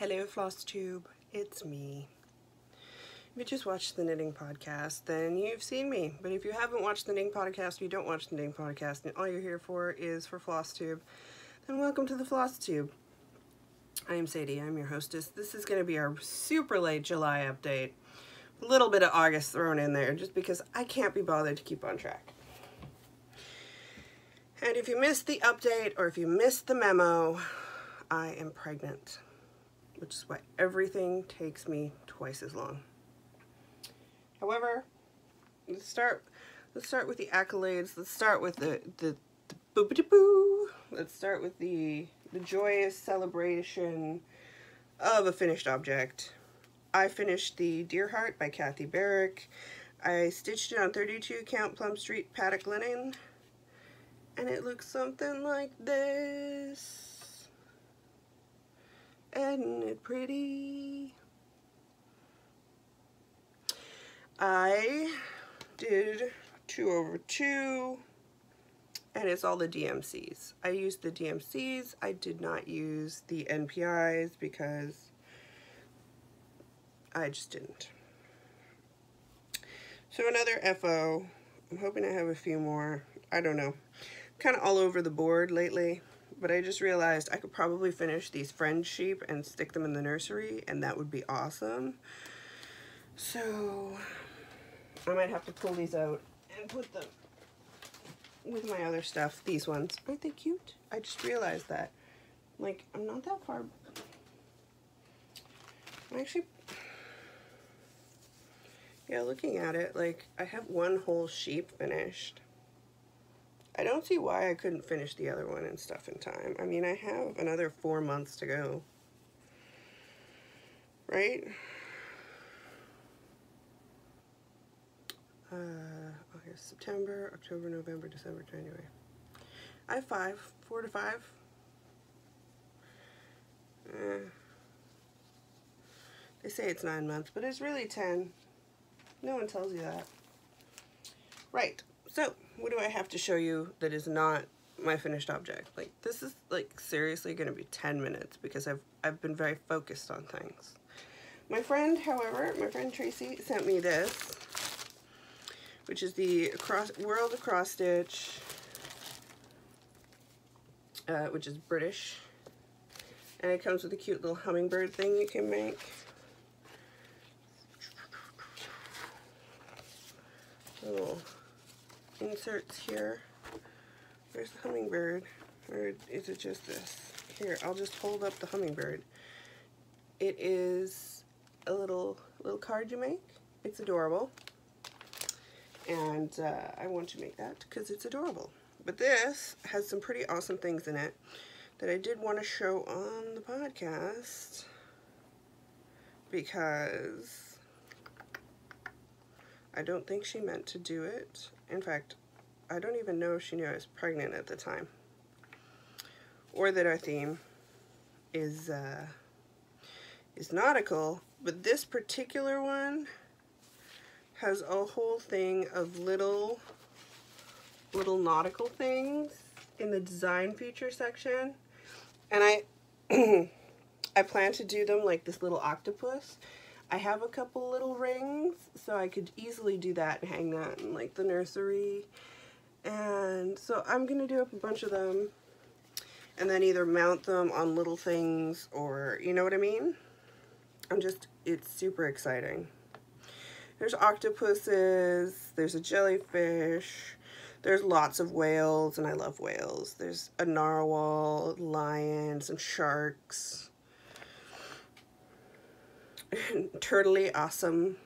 Hello Flosstube, it's me. If you just watched the knitting podcast, then you've seen me. But if you haven't watched the knitting podcast, you don't watch the knitting podcast, and all you're here for is for Flosstube, then welcome to the Flosstube. I am Sadie, I'm your hostess. This is going to be our super late July update. A little bit of August thrown in there, just because I can't be bothered to keep on track. And if you missed the update, or if you missed the memo, I am pregnant. Which is why everything takes me twice as long. However, let's start with the accolades. Let's start with the boo-ba-de-boo. Let's start with the joyous celebration of a finished object. I finished the Deer Heart by Kathy Barrick. I stitched it on 32 count Plum Street Paddock linen, and it looks something like this. Isn't it pretty? I did 2/2, and it's all the DMCs. I used the DMCs. I did not use the NPIs because I just didn't. So another FO. I'm hoping I have a few more. I don't know. Kind of all over the board lately. But I just realized I could probably finish these friend sheep and stick them in the nursery, and that would be awesome. So I might have to pull these out and put them with my other stuff. These ones. Aren't they cute? I just realized that. Like, I'm not that far. I'm actually, yeah, looking at it, like, I have one whole sheep finished. I don't see why I couldn't finish the other one and stuff in time. I mean, I have another 4 months to go. Right? August, September, October, November, December, January. I have 4 to 5. They say it's 9 months, but it's really 10. No one tells you that. Right. So, what do I have to show you that is not my finished object? Like, this is, like, seriously going to be 10 minutes because I've been very focused on things. My friend, however, my friend Tracy sent me this, which is the World of Cross Stitch, which is British. And it comes with a cute little hummingbird thing you can make. Little inserts here. Where's the hummingbird? Or is it just this? Here, I'll just hold up the hummingbird. It is a little card you make. It's adorable. And I want to make that because it's adorable. But this has some pretty awesome things in it that I did want to show on the podcast because I don't think she meant to do it. In fact, I don't even know if she knew I was pregnant at the time. Or that our theme is nautical, but this particular one has a whole thing of little nautical things in the design feature section. And I plan to do them like this little octopus. I have a couple little rings, so I could easily do that and hang that in like the nursery. And so I'm gonna do up a bunch of them and then either mount them on little things or, you know what I mean? It's super exciting. There's octopuses, there's a jellyfish, there's lots of whales, and I love whales. There's a narwhal, lion, some sharks. Turtly awesome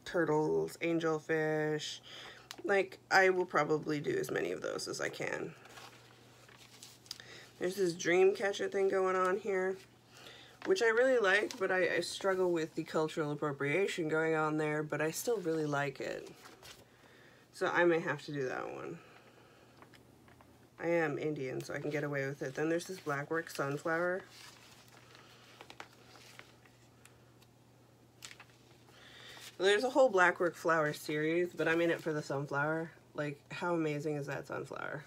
turtles, angelfish. Like, I will probably do as many of those as I can. There's this dream catcher thing going on here, which I really like, but I struggle with the cultural appropriation going on there, but I still really like it. So I may have to do that one. I am Indian, so I can get away with it. Then there's this Blackwork sunflower. There's a whole Blackwork flower series, but I'm in it for the sunflower. Like, how amazing is that sunflower?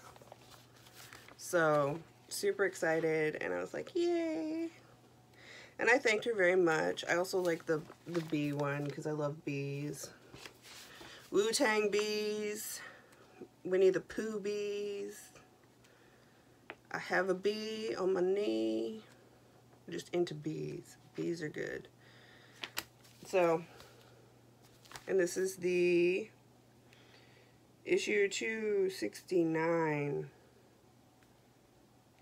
So, super excited, and I was like, yay! And I thanked her very much. I also like the bee one because I love bees. Wu-Tang bees. Winnie the Pooh bees. I have a bee on my knee. I'm just into bees. Bees are good. So, and this is the issue 269.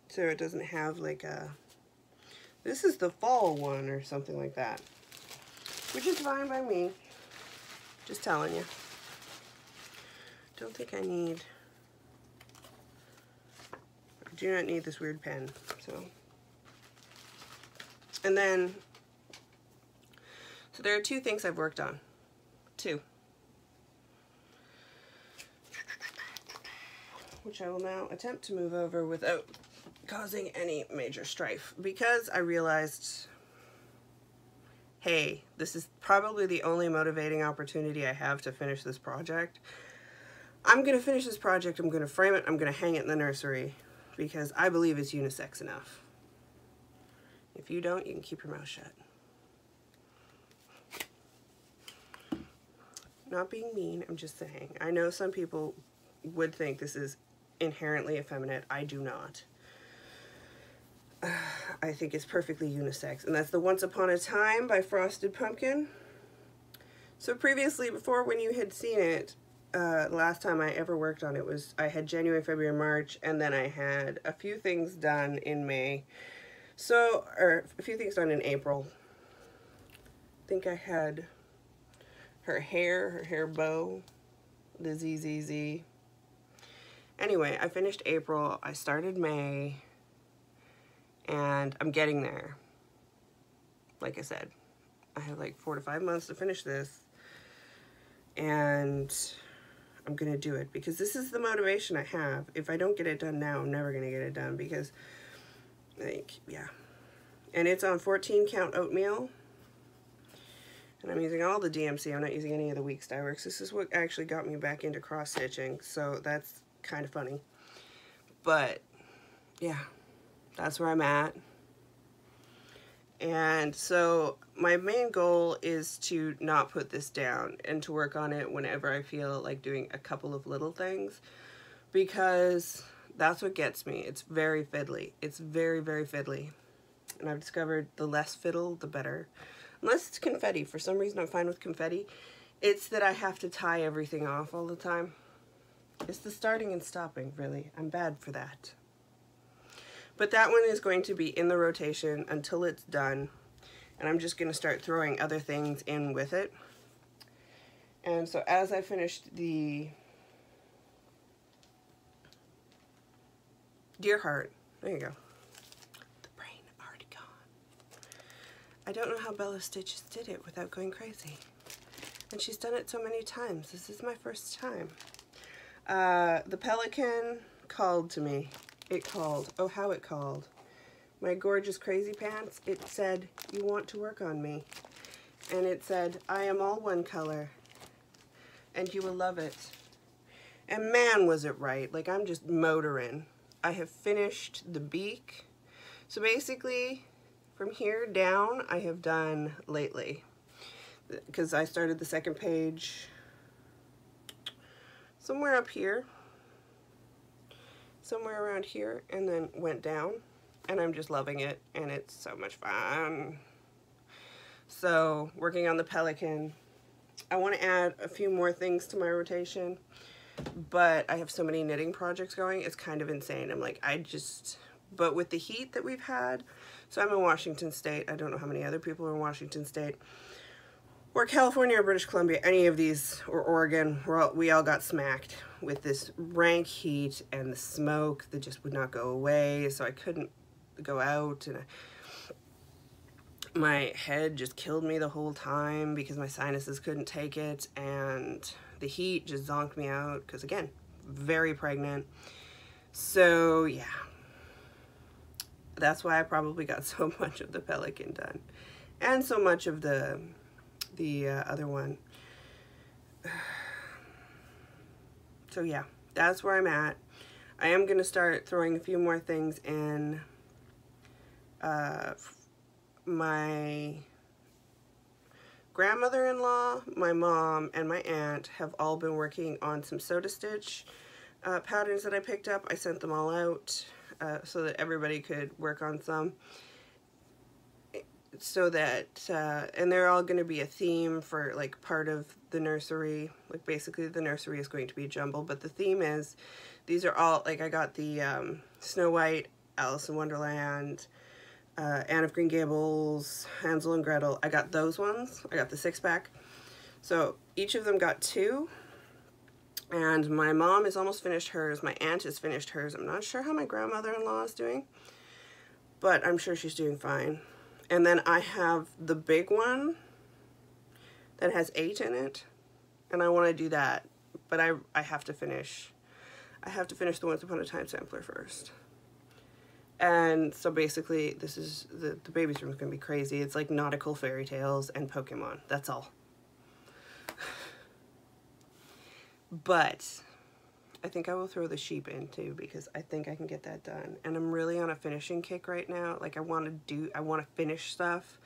So it doesn't have like a... This is the fall one or something like that. Which is fine by me. Just telling you. Don't think I need... I do not need this weird pen. So... And then... So there are two things I've worked on. Two. Which I will now attempt to move over without causing any major strife. Because I realized, hey, this is probably the only motivating opportunity I have to finish this project. I'm going to finish this project, I'm going to frame it, I'm going to hang it in the nursery. Because I believe it's unisex enough. If you don't, you can keep your mouth shut. Not being mean, I'm just saying. I know some people would think this is inherently effeminate. I do not. I think it's perfectly unisex. And that's the Once Upon a Time by Frosted Pumpkin. So previously, before when you had seen it, the last time I ever worked on it was, I had January, February, March, and then I had a few things done in May. So, or a few things done in April. I think I had her hair bow, the ZZZ. Anyway, I finished April, I started May, and I'm getting there. Like I said, I have like 4 to 5 months to finish this, and I'm gonna do it because this is the motivation I have. If I don't get it done now, I'm never gonna get it done because, like, yeah. And it's on 14 count oatmeal. And I'm using all the DMC. I'm not using any of the weak dye works. This is what actually got me back into cross stitching. So that's kind of funny. But yeah, that's where I'm at. And so my main goal is to not put this down and to work on it whenever I feel like doing a couple of little things, because that's what gets me. It's very fiddly. It's very, very fiddly. And I've discovered the less fiddle, the better. Unless it's confetti. For some reason I'm fine with confetti. It's that I have to tie everything off all the time. It's the starting and stopping, really. I'm bad for that. But that one is going to be in the rotation until it's done. And I'm just going to start throwing other things in with it. And so as I finished the Dear Heart, there you go. I don't know how Bella Stitches did it without going crazy. And she's done it so many times. This is my first time. The Pelican called to me. It called. Oh, how it called. My gorgeous crazy pants. It said, you want to work on me. And it said, I am all one color. And you will love it. And man, was it right. Like, I'm just motoring. I have finished the beak. So basically, from here down, I have done lately, because I started the second page somewhere up here, somewhere around here, and then went down, and I'm just loving it, and it's so much fun. So, working on the Pelican. I want to add a few more things to my rotation, but I have so many knitting projects going, it's kind of insane. I'm like, but with the heat that we've had, so I'm in Washington State. I don't know how many other people are in Washington State, or California or British Columbia, any of these, or Oregon. We all got smacked with this rank heat and the smoke that just would not go away. So I couldn't go out, and my head just killed me the whole time because my sinuses couldn't take it, and the heat just zonked me out because, again, very pregnant. So yeah. That's why I probably got so much of the Pelican done, and so much of the other one. So yeah, that's where I'm at. I am gonna start throwing a few more things in my grandmother-in-law, my mom, and my aunt have all been working on some soda stitch patterns that I picked up. I sent them all out so that everybody could work on some. So that, and they're all going to be a theme for like part of the nursery. Like basically the nursery is going to be a jumble, but the theme is, these are all, like I got the Snow White, Alice in Wonderland, Anne of Green Gables, Hansel and Gretel. I got those ones. I got the 6-pack. So each of them got 2. And my mom is almost finished hers. My aunt has finished hers. I'm not sure how my grandmother-in-law is doing, but I'm sure she's doing fine. And then I have the big one that has 8 in it, and I want to do that, but I have to finish. I have to finish the Once Upon a Time sampler first. And so basically, this is the baby's room is going to be crazy. It's like nautical fairy tales and Pokemon. That's all. But I think I will throw the sheep in too, because I think I can get that done. And I'm really on a finishing kick right now. Like I want to finish stuff.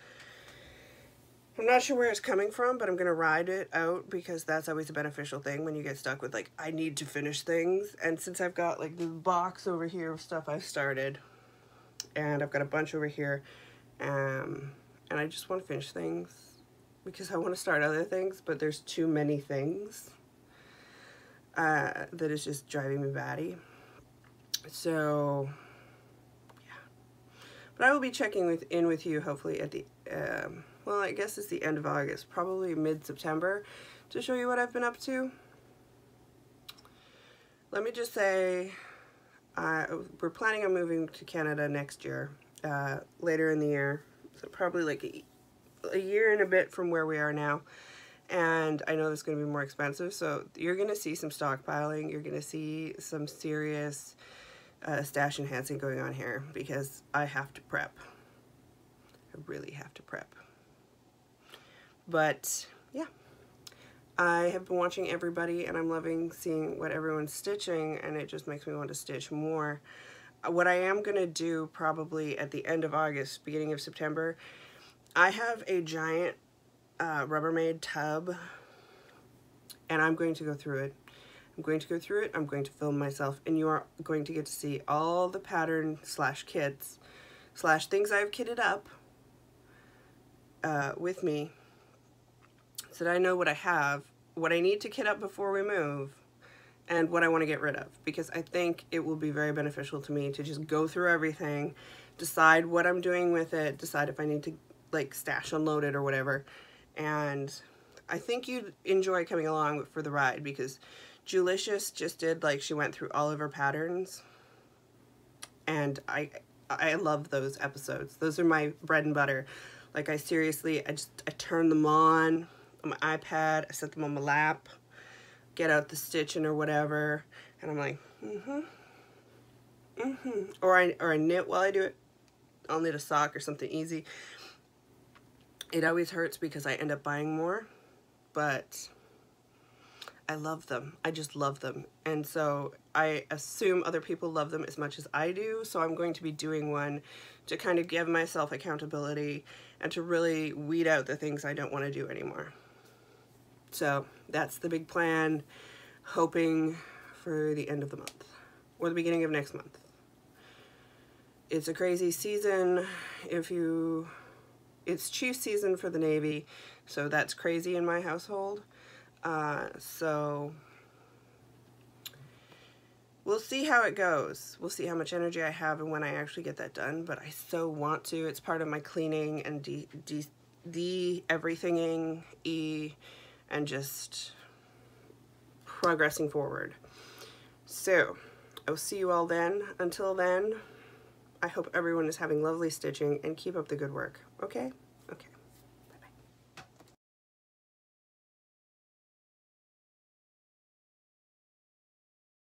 I'm not sure where it's coming from, but I'm going to ride it out, because that's always a beneficial thing when you get stuck with like, I need to finish things. And since I've got like the box over here of stuff I've started, and I've got a bunch over here, and I just want to finish things because I want to start other things, but there's too many things that is just driving me batty. So yeah, but I will be checking in with you hopefully at the well, I guess it's the end of August, probably mid-September, to show you what I've been up to. Let me just say, we're planning on moving to Canada next year, later in the year, so probably like a year and a bit from where we are now. And I know it's going to be more expensive, so you're going to see some stockpiling. You're going to see some serious stash enhancing going on here, because I have to prep. I really have to prep. But yeah, I have been watching everybody, and I'm loving seeing what everyone's stitching, and it just makes me want to stitch more. What I am going to do probably at the end of August, beginning of September, I have a giant Rubbermaid tub, and I'm going to go through it. I'm going to go through it. I'm going to film myself, and you are going to get to see all the pattern slash kits slash things I've kitted up with me, so that I know what I have, what I need to kit up before we move, and what I want to get rid of, because I think it will be very beneficial to me to just go through everything, decide what I'm doing with it, decide if I need to like stash unload it or whatever. And I think you'd enjoy coming along for the ride, because Julicious just did, like, she went through all of her patterns, and I love those episodes. Those are my bread and butter. Like, I seriously, I turn them on my iPad, I set them on my lap, get out the stitching or whatever, and I'm like, or I knit while I do it. I'll knit a sock or something easy. It always hurts because I end up buying more, but I love them. I just love them. And so I assume other people love them as much as I do, so I'm going to be doing one to kind of give myself accountability and to really weed out the things I don't want to do anymore. So that's the big plan, hoping for the end of the month or the beginning of next month. It's a crazy season. It's chief season for the Navy, so that's crazy in my household. So we'll see how it goes. We'll see how much energy I have and when I actually get that done, but I so want to. It's part of my cleaning and everythinging and just progressing forward. So I'll see you all then. Until then, I hope everyone is having lovely stitching, and keep up the good work, okay?